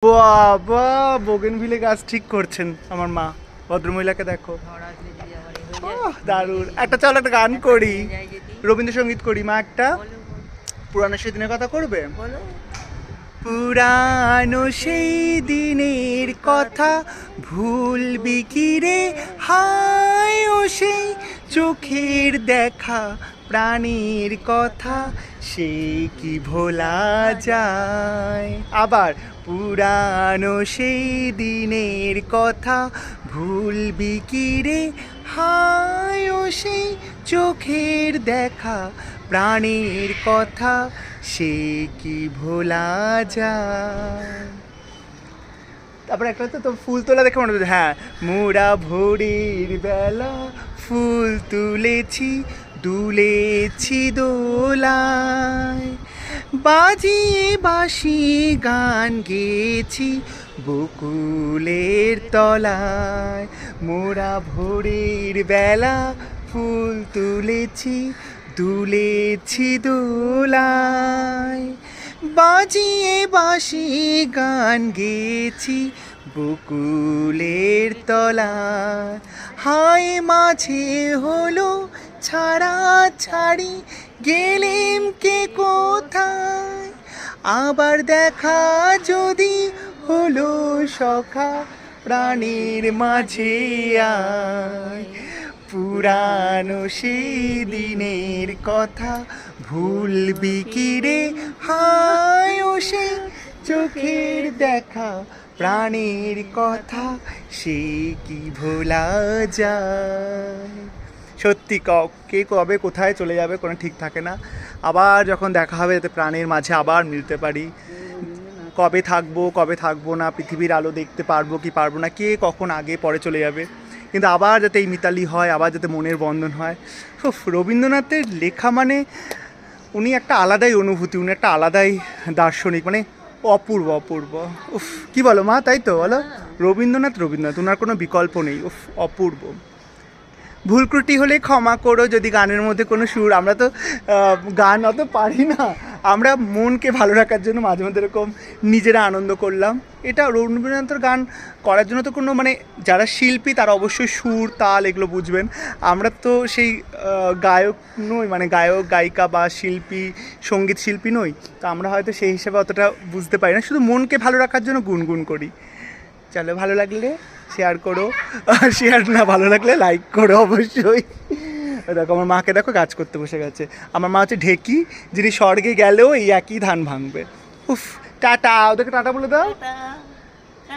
বাবা বোগেনভিলে গাছ ঠিক করছেন আমার মা। ভদ্রমহিলাকে দেখো, দারুণ। একটা চল একটা গান করি, রবীন্দ্রসঙ্গীত করি মা। একটা পুরানো সেই দিনের কথা করবে? পুরানো সেই দিনের কথা ভুলবি কি রে, হায় ও সেই চোখের দেখা প্রাণীর কথা, সে কি ভোলা যায়। আবার, পুরানো সেই দিনের কথা ভুলবি কি রে, হায় ও সেই চোখের দেখা প্রাণীর কথা, সে কি ভোলা যায়। তারপরে একটা তো ফুল তোলা দেখে মনে হচ্ছে, হ্যাঁ, মোরা ভোরের বেলা ফুল তুলেছি, দুলেছি দোলায়, বাজিয়ে বাঁশি গান গেয়েছি বকুলের তলায়। মোরা ভোরের বেলা ফুল তুলেছি, দুলেছি দোলায়, বাজিয়ে বাঁশি গান গেয়েছি বকুলের তলায়। হায় মাঝে হলো ছাড়া ছাড়ি, গেলেম কে কোথায়, আবার দেখা যদি হলো সখা, প্রাণীর মাঝে আয়। পুরানো সেই দিনের কথা ভুলবি কি রে, হায় ও সেই চোখের দেখা প্রাণীর কথা, সে কি ভোলা যায়। সত্যি কে কবে কোথায় চলে যাবে কোনো ঠিক থাকে না। আবার যখন দেখা হবে যাতে প্রাণের মাঝে আবার মিলতে পারি। কবে থাকবো না, পৃথিবীর আলো দেখতে পারবো কি পারবো না, কে কখন আগে পরে চলে যাবে, কিন্তু আবার যাতে এই মিতালি হয়, আবার যাতে মনের বন্ধন হয়। রবীন্দ্রনাথের লেখা মানে উনি একটা আলাদাই অনুভূতি, উনি একটা আলাদাই দার্শনিক, মানে অপূর্ব অপূর্ব। উফ, কি বলো মা, তাই তো বলো? রবীন্দ্রনাথ ওনার কোনো বিকল্প নেই। উফ, অপূর্ব। ভুল ত্রুটি হলে ক্ষমা করো যদি গানের মধ্যে কোনো সুর, আমরা তো গান অত পারি না, আমরা মনকে ভালো রাখার জন্য মাঝে মধ্যে এরকম নিজেরা আনন্দ করলাম। এটা রবীন্দ্রনাথের গান করার জন্য তো কোনো মানে যারা শিল্পী তারা অবশ্যই সুর তাল এগুলো বুঝবেন। আমরা তো সেই গায়ক নই, মানে গায়ক গায়িকা বা শিল্পী সঙ্গীত শিল্পী নই, তো আমরা হয়তো সেই হিসেবে অতটা বুঝতে পারি না, শুধু মনকে ভালো রাখার জন্য গুনগুন করি। চলো, ভালো লাগলে শেয়ার করো, আর শেয়ার না ভালো লাগলে লাইক করো অবশ্যই। দেখো আমার মাকে দেখো কাজ করতে বসে গেছে। আমার মা হচ্ছে ঢেকি, যিনি স্বর্গে গেলেও এই একই ধান ভাঙবে। উফ, টাটা, ওদেরকে টাটা বলে দাও।